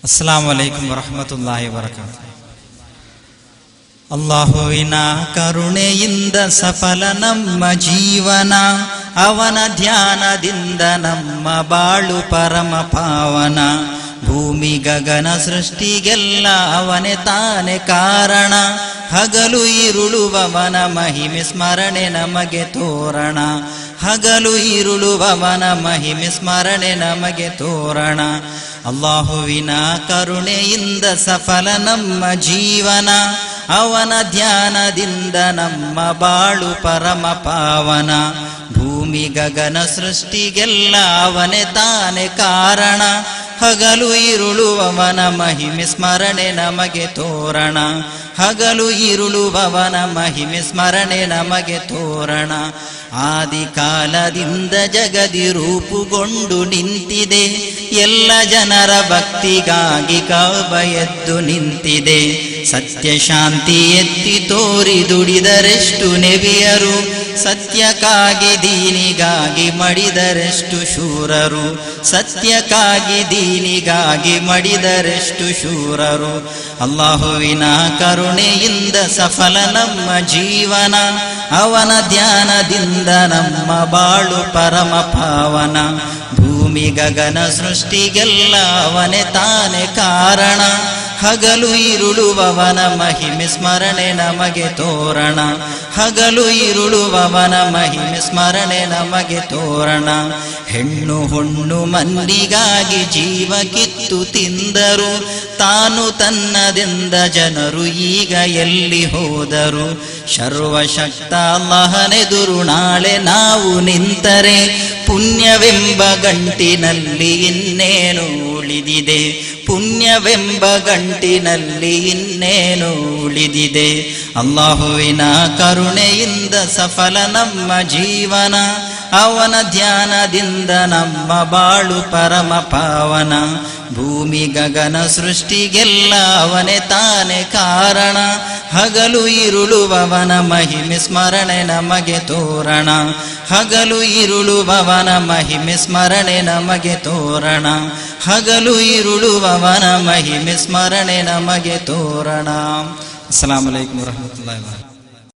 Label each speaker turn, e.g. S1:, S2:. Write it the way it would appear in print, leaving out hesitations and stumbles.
S1: ಅಸ್ಸಲಾಮು ಅಲೈಕುಂ ವರಹಮತುಲ್ಲಾಹಿ ವಬರಕಾತುಹು. ಅಲ್ಲಾಹುವಿನ ಕರುಣೆಯಿಂದ ಸಫಲ ನಮ್ಮ ಜೀವನ, ಅವನ ಧ್ಯಾನದಿಂದ ನಮ್ಮ ಬಾಳು ಪರಮ ಪಾವನ. ಭೂಮಿ ಗಗನ ಸೃಷ್ಟಿಗೆಲ್ಲ ಅವನೇ ತಾನೇ ಕಾರಣ, ಹಗಲು ಇರುಳುವವನ ಮಹಿಮೆ ಸ್ಮರಣೆ ನಮಗೆ ತೋರಣ. ಹಗಲು ಇರುಳುವವನ ಮಹಿಮೆ ಸ್ಮರಣೆ ನಮಗೆ ತೋರಣ. ಅಲ್ಲಾಹುವಿನ ಕರುಣೆಯಿಂದ ಸಫಲ ನಮ್ಮ ಜೀವನ, ಅವನ ಧ್ಯಾನದಿಂದ ನಮ್ಮ ಬಾಳು ಪರಮ ಪಾವನ. ಭೂಮಿ ಗಗನ ಸೃಷ್ಟಿಗೆಲ್ಲ ಅವನೇ ತಾನೇ ಕಾರಣ, ಹಗಲು ಇರುಳುವವನ ಮಹಿಮೆ ಸ್ಮರಣೆ ನಮಗೆ ತೋರಣ. ಹಗಲು ಇರುಳುವವನ ಮಹಿಮೆ ಸ್ಮರಣೆ ನಮಗೆ ತೋರಣ. ಆದಿ ಕಾಲದಿಂದ ಜಗದಿ ರೂಪುಗೊಂಡು ನಿಂತಿದೆ, ಎಲ್ಲ ಜನರ ಭಕ್ತಿಗಾಗಿ ಕಾಬ ಎದ್ದು ನಿಂತಿದೆ. ಸತ್ಯ ಶಾಂತಿ ಎತ್ತಿ ತೋರಿ ದುಡಿದರೆಷ್ಟು ನೆವಿಯರು, ಸತ್ಯಕ್ಕಾಗಿ ದೀನಿಗಾಗಿ ಮಡಿದರೆಷ್ಟು ಶೂರರು. ಸತ್ಯಕ್ಕಾಗಿ ದೀನಿಗಾಗಿ ಮಡಿದರೆಷ್ಟು ಶೂರರು. ಅಲ್ಲಾಹುವಿನ ಕರುಣೆಯಿಂದ ಸಫಲ ನಮ್ಮ ಜೀವನ, ಅವನ ಧ್ಯಾನದಿಂದ ನಮ್ಮ ಬಾಳು ಪರಮ ಪಾವನ. ಭೂಮಿ ಗಗನ ಸೃಷ್ಟಿಗೆಲ್ಲ ಅವನೇ ತಾನೇ ಕಾರಣ, ಹಗಲು ಇರುಳುವವನ ಮಹಿಮೆ ಸ್ಮರಣೆ ನಮಗೆ ತೋರಣ. ಹಗಲು ಇರುಳುವವನ ಮಹಿಮೆ ಸ್ಮರಣೆ ನಮಗೆ ತೋರಣ. ಹೆಣ್ಣು ಹೊಣ್ಣು ಮಂದಿಗಾಗಿ ಜೀವ ಕಿತ್ತು ತಿಂದರು, ತಾನು ತನ್ನದೆಂದ ಜನರು ಈಗ ಎಲ್ಲಿ ಹೋದರು. ಸರ್ವಶಕ್ತ ಅಲ್ಲಾಹನೆದುರು ನಾಳೆ ನಾವು ನಿಂತರೆ, ಪುಣ್ಯವೆಂಬ ಗಂಟಿನಲ್ಲಿ ಇನ್ನೇನು ಉಳಿದಿದೆ. ಪುಣ್ಯವೆಂಬ ಗಂಟಿನಲ್ಲಿ ಇನ್ನೇನು ಉಳಿದಿದೆ. ಅಲ್ಲಾಹುವಿನ ಕರುಣೆಯಿಂದ ಸಫಲ ನಮ್ಮ ಜೀವನ, ಅವನ ಧ್ಯಾನದಿಂದ ನಮ್ಮ ಬಾಳು ಪರಮ ಪಾವನ. ಭೂಮಿ ಗಗನ ಸೃಷ್ಟಿಗೆಲ್ಲ ಅವನೇ ತಾನೇ ಕಾರಣ, ಹಗಲು ಇರುಳುವವನ ಮಹಿಮೆ ಸ್ಮರಣೆ ನಮಗೆ ತೋರಣ. ಹಗಲು ಇರುಳುವವನ ಮಹಿಮೆ ಸ್ಮರಣೆ ನಮಗೆ ತೋರಣ. ಹಗಲು ಇರುಳುವವನ ಮಹಿಮೆ ಸ್ಮರಣೆ ನಮಗೆ ತೋರಣ. ಅಸ್ಸಲಾಮು ಅಲೈಕುಂ ವರಹಮತುಲ್ಲಾಹಿ ವಬರಕಾತುಹು.